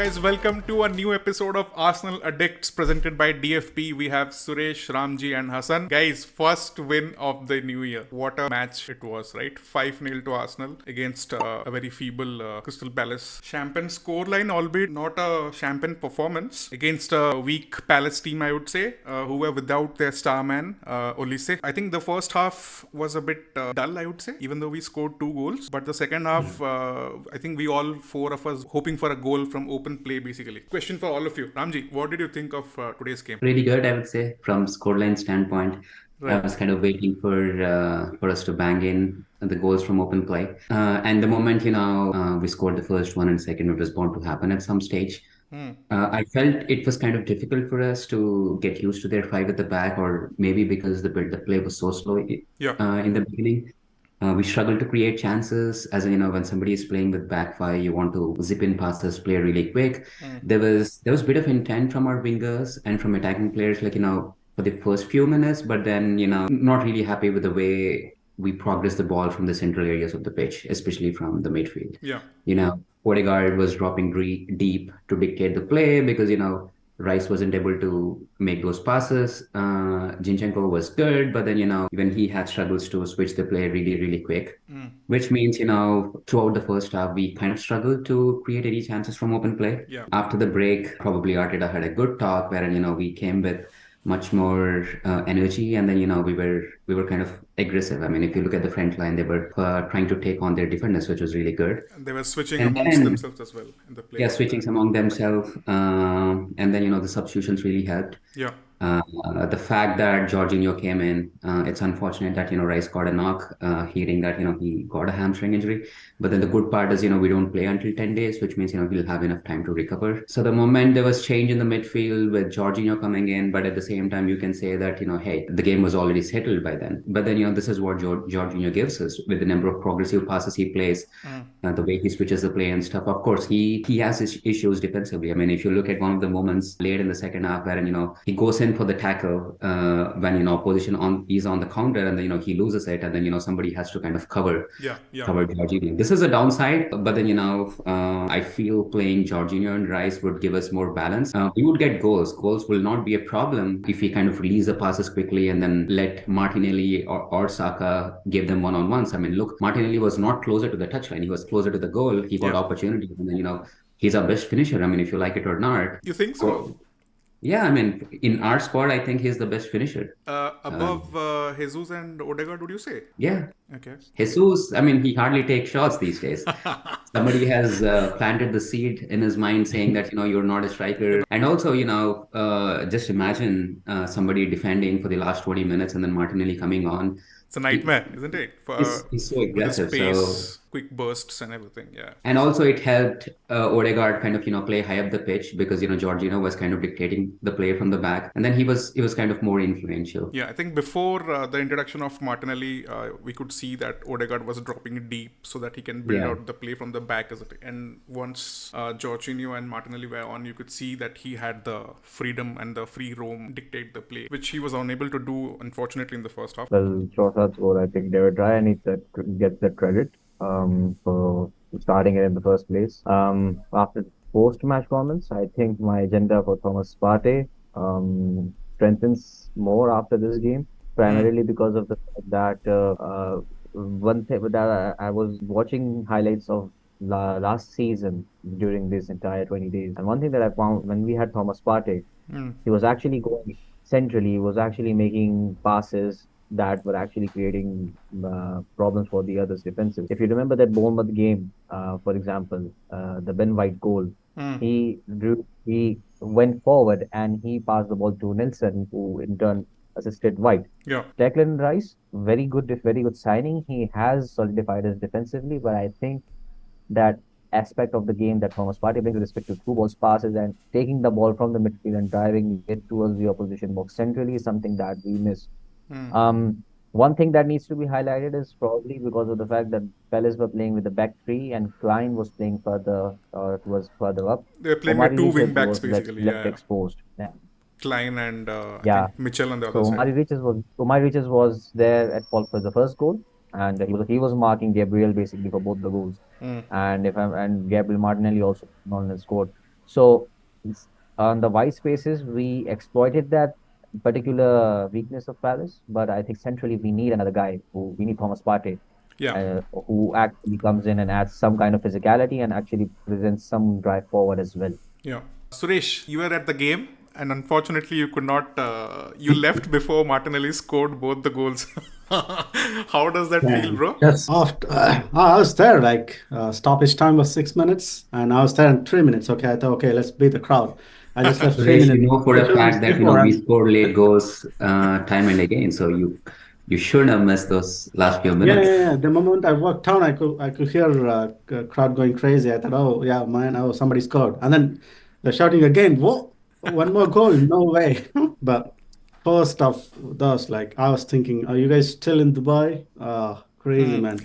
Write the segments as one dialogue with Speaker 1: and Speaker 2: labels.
Speaker 1: guys, welcome to a new episode of Arsenal Addicts presented by DFB. We have Suresh, Ramji and Hassan. Guys, first win of the new year. What a match it was, right? 5-0 to Arsenal against a very feeble Crystal Palace. Champagne scoreline, albeit not a champagne performance, against a weak Palace team, I would say, who were without their star man, Olise. I think the first half was a bit dull, I would say, even though we scored 2 goals. But the second half, I think we all 4 of us hoping for a goal from open play, basically. Question for all of you. Ramji, what did you think of today's game?
Speaker 2: Really good, I would say, from scoreline standpoint. I
Speaker 1: Right.
Speaker 2: was kind of waiting for us to bang in the goals from open play. And the moment, we scored the first one and second, it was bound to happen at some stage. I felt it was kind of difficult for us to get used to their five at the back, or maybe because the play was so slow
Speaker 1: Yeah.
Speaker 2: in the beginning. We struggle to create chances. As in, when somebody is playing with back five, you want to zip in passes, play really quick. There was a bit of intent from our wingers and from attacking players, like for the first few minutes, but then not really happy with the way we progress the ball from the central areas of the pitch, especially from the midfield.
Speaker 1: Yeah.
Speaker 2: Odegaard was dropping deep to dictate the play because Rice wasn't able to make those passes. Zinchenko was good, but then even he had struggles to switch the play really, really quick. Which means throughout the first half we kind of struggled to create any chances from open play.
Speaker 1: Yeah.
Speaker 2: After the break, probably Arteta had a good talk wherein we came with much more energy, and then we were kind of aggressive. I mean, if you look at the front line, they were trying to take on their defenders, which was really good.
Speaker 1: And they were switching
Speaker 2: And
Speaker 1: amongst
Speaker 2: then
Speaker 1: themselves as well in the play.
Speaker 2: yeah, switching among themselves, and then the substitutions really helped.
Speaker 1: Yeah.
Speaker 2: The fact that Jorginho came in, it's unfortunate that Rice got a knock, hearing that he got a hamstring injury. But then the good part is we don't play until 10 days, which means he'll have enough time to recover. So the moment there was change in the midfield with Jorginho coming in, but at the same time you can say that hey, the game was already settled by then. But then this is what Jorginho gives us with the number of progressive passes he plays. The way he switches the play and stuff. Of course, he has his issues defensively. I mean, if you look at one of the moments late in the second half, wherein he goes in for the tackle when opposition is on the counter, and then he loses it, and then somebody has to kind of cover Jorginho. This is a downside, but then I feel playing Jorginho and Rice would give us more balance. We would get goals. Goals will not be a problem if we kind of release the passes quickly and then let Martinelli or Saka give them one-on-ones. I mean, look, Martinelli was not closer to the touchline. He was closer to the goal. He got opportunity, and then he's our best finisher. I mean, if you like it or not.
Speaker 1: You think so?
Speaker 2: Yeah, I mean, in our squad, I think he's the best finisher.
Speaker 1: Above Jesus and Odegaard, would you say?
Speaker 2: Yeah.
Speaker 1: Okay.
Speaker 2: Jesus, I mean, he hardly takes shots these days. Somebody has planted the seed in his mind saying that, you're not a striker. And also, just imagine somebody defending for the last 20 minutes and then Martinelli coming on.
Speaker 1: It's a nightmare, isn't it?
Speaker 2: He's so
Speaker 1: With his
Speaker 2: aggressive.
Speaker 1: pace, quick bursts and everything, yeah.
Speaker 2: And also it helped Odegaard kind of, play high up the pitch because, Jorginho was kind of dictating the play from the back. And then he was kind of more influential.
Speaker 1: Yeah, I think before the introduction of Martinelli, we could see that Odegaard was dropping deep so that he can build out the play from the back. And once Jorginho and Martinelli were on, you could see that he had the freedom and the free roam dictate the play, which he was unable to do, unfortunately, in the first half.
Speaker 3: Well, TROSSARD score, I think David Raya needs that gets that credit for starting it in the first place. After post-match comments, I think my agenda for Thomas Partey strengthens more after this game, primarily because of the fact that one thing that I was watching highlights of last season during this entire 20 days, and one thing that I found when we had Thomas Partey, he was actually going centrally, he was actually making passes that were actually creating problems for the others' defensive. If you remember that Bournemouth game, for example, the Ben White goal, he went forward and he passed the ball to Nelson, who in turn assisted White.
Speaker 1: Yeah.
Speaker 3: Declan Rice, very good signing. He has solidified us defensively, but I think that aspect of the game that Thomas Partey brings with respect to through balls passes and taking the ball from the midfield and driving it towards the opposition box centrally is something that we miss. One thing that needs to be highlighted is probably because of the fact that Palace were playing with the back three and Klein was playing further up.
Speaker 1: They were playing with two wing backs, basically.
Speaker 3: Left exposed. Yeah.
Speaker 1: Klein and I think Mitchell on the other
Speaker 3: So
Speaker 1: side.
Speaker 3: Omari Riches was there at fault for the first goal, and he was marking Gabriel basically for both the goals. And Gabriel Martinelli also not scored. So on the white spaces, we exploited that particular weakness of Palace, but I think centrally we need another guy. We need Thomas Partey,
Speaker 1: Yeah.
Speaker 3: who actually comes in and adds some kind of physicality and actually presents some drive forward as well.
Speaker 1: Yeah. Suresh, you were at the game, and unfortunately, you could not. You left before Martinelli scored both the goals. How does that feel,
Speaker 4: Yeah,
Speaker 1: bro?
Speaker 4: just after I was there, like stoppage time was 6 minutes, and I was there in 3 minutes. Okay, I thought, okay, let's beat the crowd. I just left three
Speaker 2: Suresh, you
Speaker 4: minutes,
Speaker 2: know for a
Speaker 4: 2 minutes
Speaker 2: fact that
Speaker 4: before,
Speaker 2: we
Speaker 4: and
Speaker 2: score late goals time and again, so you shouldn't have missed those last few
Speaker 4: yeah,
Speaker 2: minutes.
Speaker 4: yeah, yeah. The moment I walked down, I could hear crowd going crazy. I thought, oh yeah, man, oh somebody scored, and then they're shouting again. Whoa, one more goal? No way! But first off, those like I was thinking, are you guys still in Dubai? Crazy man.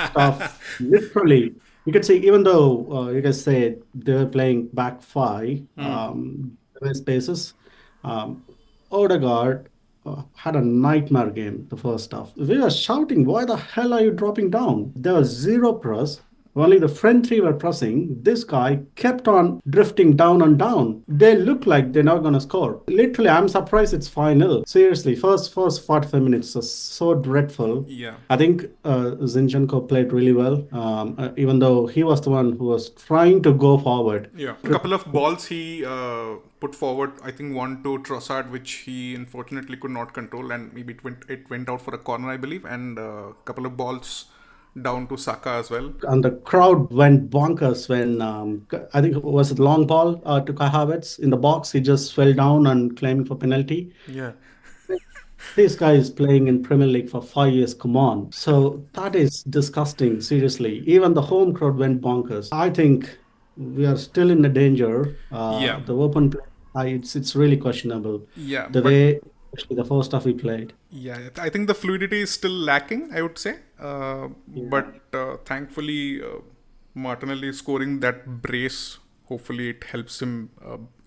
Speaker 4: Stuff literally. You could see, even though you guys say they were playing back five, spaces, um, Odegaard had a nightmare game the first half. We were shouting, "Why the hell are you dropping down?" There was zero press. Only the front three were pressing. This guy kept on drifting down and down. They look like they're not gonna score. Literally, I'm surprised it's 5-0. Seriously, first 45 minutes was so dreadful.
Speaker 1: Yeah.
Speaker 4: I think Zinchenko played really well, even though he was the one who was trying to go forward.
Speaker 1: Yeah. A couple of balls he put forward. I think one to Trossard, which he unfortunately could not control, and maybe it went out for a corner, I believe, and a couple of balls down to Saka as well.
Speaker 4: And the crowd went bonkers when I think it was a long ball to Kai Havertz in the box. He just fell down and claiming for penalty.
Speaker 1: Yeah.
Speaker 4: This guy is playing in Premier League for 5 years. Come on. So that is disgusting. Seriously, even the home crowd went bonkers. I think we are still in the danger.
Speaker 1: Yeah.
Speaker 4: The open play, it's really questionable.
Speaker 1: Yeah.
Speaker 4: The
Speaker 1: But
Speaker 4: way, especially the first half we played.
Speaker 1: yeah, I think the fluidity is still lacking, I would say.
Speaker 4: Yeah.
Speaker 1: But thankfully, Martinelli scoring that brace, hopefully it helps him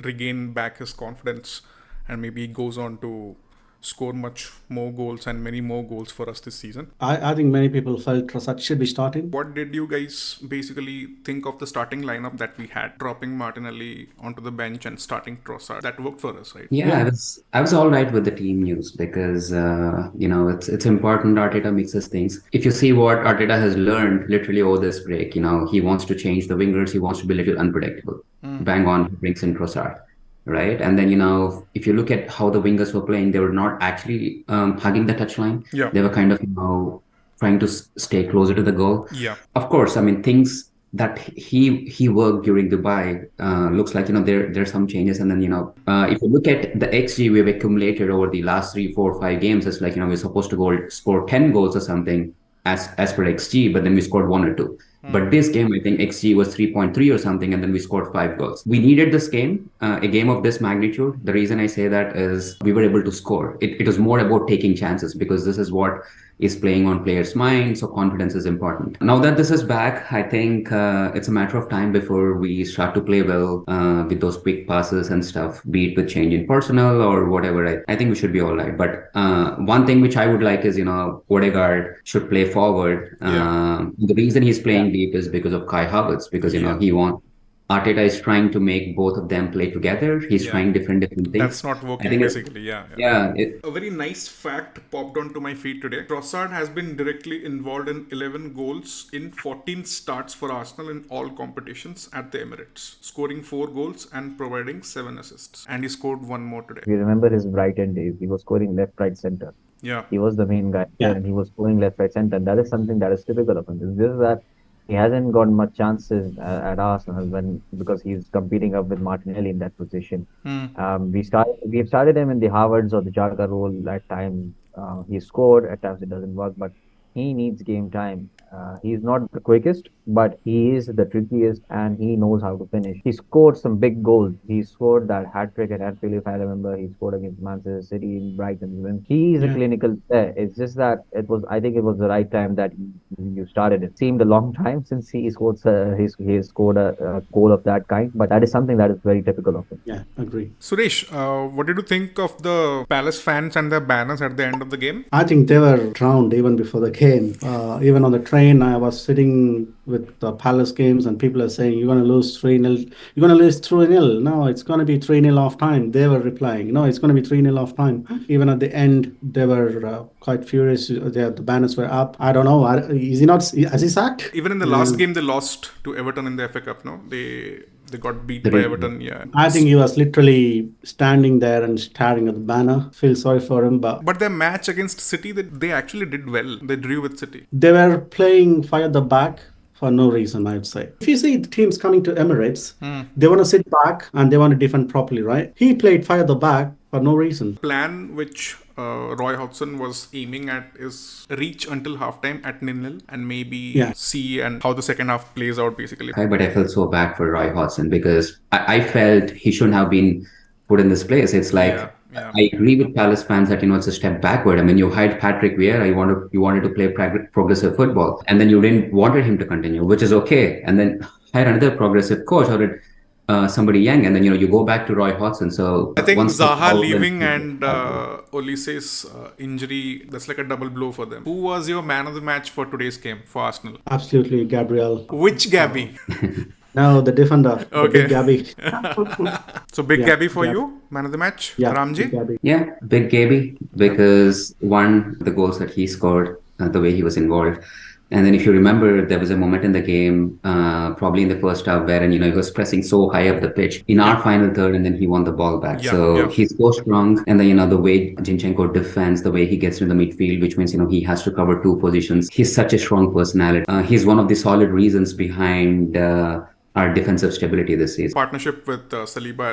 Speaker 1: regain back his confidence, and maybe he goes on to score much more goals and many more goals for us this season.
Speaker 4: I think many people felt Trossard should be starting.
Speaker 1: What did you guys basically think of the starting lineup that we had? Dropping Martinelli onto the bench and starting Trossard. That worked for us, right?
Speaker 2: Yeah, I was all right with the team news because it's important Arteta mixes things. If you see what Arteta has learned literally over this break, he wants to change the wingers. He wants to be a little unpredictable. Bang on, he brings in Trossard, right? And then if you look at how the wingers were playing, they were not actually hugging the touchline.
Speaker 1: Yeah.
Speaker 2: They were kind of trying to stay closer to the goal.
Speaker 1: Yeah.
Speaker 2: Of course, I mean things that he worked during Dubai looks like there's some changes, and then if you look at the XG we've accumulated over the last 3 4 5 games, it's like we're supposed to score 10 goals or something as per XG, but then we scored 1 or 2. But this game, I think XG was 3.3 or something, and then we scored 5 goals. We needed this game, a game of this magnitude. The reason I say that is we were able to score. It was more about taking chances because this is what is playing on players' minds, so confidence is important. Now that this is back, I think it's a matter of time before we start to play well with those quick passes and stuff, be it with change in personnel or whatever. I think we should be all right. But one thing which I would like is, Odegaard should play forward. The reason he's playing deep is because of Kai Havertz, because, he wants Arteta is trying to make both of them play together. He's
Speaker 1: Yeah.
Speaker 2: trying different things.
Speaker 1: That's not
Speaker 2: I
Speaker 1: working,
Speaker 2: think
Speaker 1: basically. Yeah.
Speaker 2: yeah,
Speaker 1: A very nice fact popped onto my feed today. Trossard has been directly involved in 11 goals in 14 starts for Arsenal in all competitions at the Emirates, scoring 4 goals and providing 7 assists. And he scored one more today.
Speaker 3: If you remember his Brighton days, he was scoring left, right, center.
Speaker 1: Yeah.
Speaker 3: He was the main guy
Speaker 4: Yeah.
Speaker 3: there, and he was scoring left, right, center. And that is something that is typical of him. It's just that he hasn't got much chances at Arsenal because he's competing up with Martinelli in that position. We've started him in the Harvards or the Jarka role at times. He scored at times, it doesn't work, but he needs game time. He's not the quickest, but he is the trickiest, and he knows how to finish. He scored some big goals. He scored that hat trick at Anfield, if I remember. He scored against Manchester City in Brighton. He is a
Speaker 4: Yeah.
Speaker 3: clinical player. It's just that I think it was the right time that he you started. It seemed a long time since he scored a goal of that kind, but that is something that is very typical of him.
Speaker 4: Yeah, agree.
Speaker 1: Suresh, what did you think of the Palace fans and their banners at the end of the game?
Speaker 4: I think they were drowned even before the game. Even on the train, I was sitting with the Palace games, and people are saying, "You're going to lose 3-0. You're going to lose 3-0. No, it's going to be 3-0 off time." They were replying, "No, it's going to be 3-0 off time." Even at the end, they were quite furious. The banners were up. I don't know. Is he not? Has he sacked?
Speaker 1: Even in the last game, they lost to Everton in the FA Cup, no? They got beat by Everton, yeah.
Speaker 4: I think he was literally standing there and staring at the banner. Feel sorry for him,
Speaker 1: But their match against City, they actually did well. They drew with City.
Speaker 4: they were playing fire at the back for no reason, I would say. If you see the teams coming to Emirates, they want to sit back and they want to defend properly, right? He played fire at the back for no reason.
Speaker 1: Plan which Roy Hodgson was aiming at is reach until halftime at 0-0 and maybe see and how the second half plays out basically.
Speaker 2: But I felt so bad for Roy Hodgson because I felt he shouldn't have been put in this place. It's like I agree with Palace fans that it's a step backward. I mean, you hired Patrick Vieira, you wanted to play progressive football, and then you didn't wanted him to continue, which is okay. And then hire another progressive coach or somebody young, and then you go back to Roy Hodgson. So
Speaker 1: I think Zaha leaving and Olise's injury, that's like a double blow for them. Who was your man of the match for today's game for Arsenal?
Speaker 4: Absolutely, Gabriel.
Speaker 1: Which Gabby?
Speaker 4: No, the defender.
Speaker 1: Okay.
Speaker 4: Big Gabby.
Speaker 1: So Big Gabby for you, man of the match, Ramji?
Speaker 4: Gabby.
Speaker 2: Yeah, Big Gabby, because one, the goals that he scored, the way he was involved. And then if you remember, there was a moment in the game, probably in the first half, wherein, he was pressing so high up the pitch in our final third, and then he won the ball back. He's so strong. And then, the way Zinchenko defends, the way he gets to the midfield, which means, he has to cover two positions. He's such a strong personality. He's one of the solid reasons behind our defensive stability this season.
Speaker 1: Partnership with SALIBA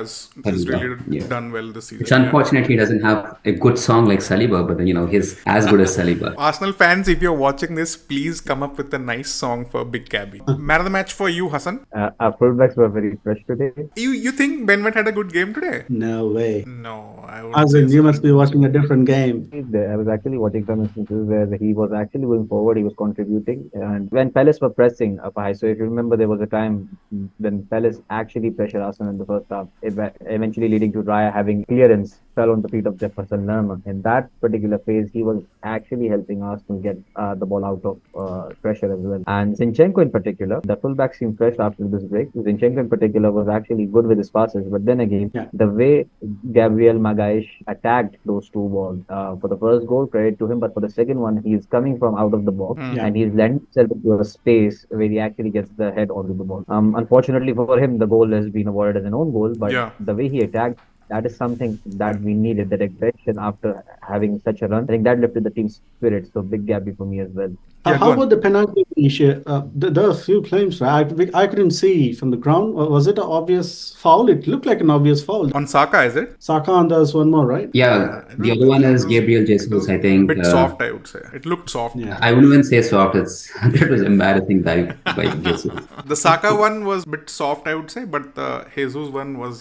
Speaker 1: has really done well this season.
Speaker 2: It's unfortunate he doesn't have a good song like SALIBA, but then, he's as good as SALIBA.
Speaker 1: Arsenal fans, if you're watching this, please come up with a nice song for Big Gabby. Man of the match for you, Hassan?
Speaker 3: Our fullbacks were very fresh today.
Speaker 1: You think Ben White had a good game today?
Speaker 4: No way.
Speaker 1: No, I would
Speaker 4: As
Speaker 1: say
Speaker 4: in, you must be watching a different game.
Speaker 3: I was actually watching some instances where he was actually going forward, he was contributing. And when Palace were pressing up high, so if you remember, there was a time when Palace actually pressured Arsenal in the first half, eventually leading to Raya having clearance fell on the feet of Jefferson Lerma. In that particular phase, he was actually helping Arsenal get the ball out of pressure as well. And Zinchenko in particular, the fullback seemed fresh after this break. Zinchenko in particular was actually good with his passes, but then again, the way Gabriel Magalhaes attacked those two balls, for the first goal, credit to him, but for the second one, he's coming from out of the box and he's lent himself into a space where he actually gets the head onto the ball. Unfortunately for him, the goal has been awarded as an own goal, but the way he attacked, that is something that we needed, that aggression after having such a run. I think that lifted the team's spirit. So Big Gabby for me as well.
Speaker 4: How about the penalty issue? There are a few claims, right? I couldn't see from the ground. Was it an obvious foul? It looked like an obvious foul.
Speaker 1: On Saka, is it?
Speaker 4: Saka, and there's one more, right?
Speaker 2: Yeah, the other one is Gabriel Jesus, I think.
Speaker 1: A bit soft, I would say. It looked soft.
Speaker 2: Yeah. I wouldn't even say soft. It was embarrassing by Jesus.
Speaker 1: The Saka one was a bit soft, I would say, but the Jesus one was,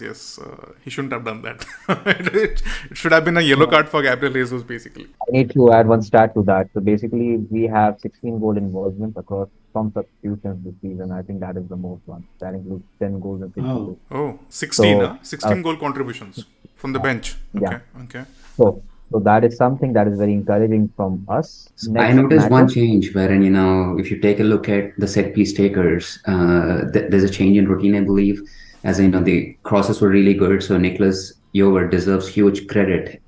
Speaker 1: he shouldn't have done that. It should have been a yellow card for Gabriel Jesus, basically.
Speaker 3: I need to add one stat to that. So basically, we have 16 goal involvement across some substitutions this season. I think that is the most one. That includes 10 goals and 6 goals.
Speaker 1: Oh, 16, 16 goal contributions from the bench. Okay.
Speaker 3: So that is something that is very encouraging from us.
Speaker 2: I noticed one change wherein, if you take a look at the set piece takers, there's a change in routine, I believe. As in, the crosses were really good. So Nicholas Jover deserves huge credit,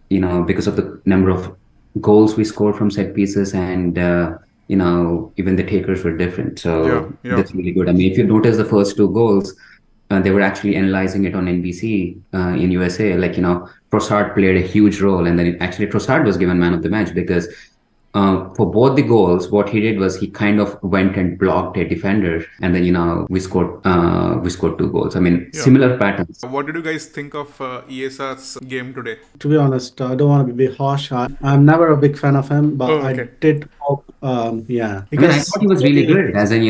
Speaker 2: because of the number of goals we scored from set pieces, and even the takers were different. So that's really good. I mean, if you notice the first two goals, they were actually analyzing it on NBC in USA. Like, TROSSARD played a huge role, and then TROSSARD was given man of the match because for both the goals, what he did was he kind of went and blocked a defender, and then we scored 2 goals. I mean, similar patterns.
Speaker 1: What did you guys think of Iesa's game today?
Speaker 4: To be honest, I don't want to be harsh. I'm never a big fan of him, but I did hope,
Speaker 2: I thought he was really good. As in,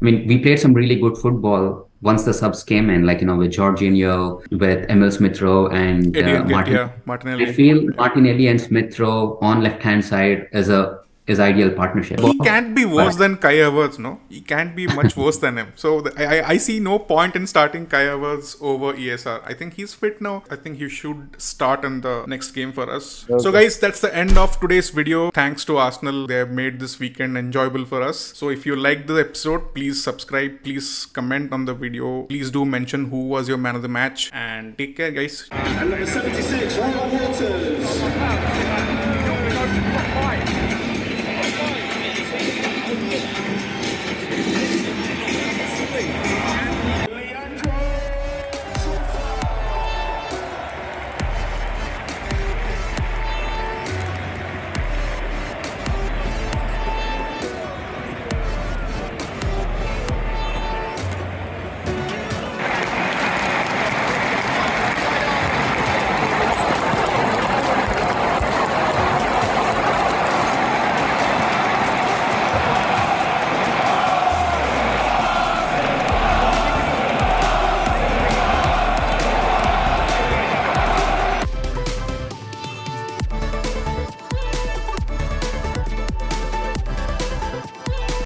Speaker 2: we played some really good football once the subs came in, like, with Jorginho, with Emil Smith-Rowe and Martinelli.
Speaker 1: Martinelli.
Speaker 2: I feel Martinelli and Smith-Rowe on left-hand side is a his ideal partnership.
Speaker 1: He can't be worse than Kai Havertz, no? He can't be much worse than him. So I see no point in starting Kai Havertz over ESR. I think he's fit now. I think he should start in the next game for us.
Speaker 3: Okay.
Speaker 1: So guys, that's the end of today's video. Thanks to Arsenal. They have made this weekend enjoyable for us. So if you liked the episode, please subscribe. Please comment on the video. Please do mention who was your man of the match. And take care, guys.
Speaker 5: And number 76, Ryan Walton.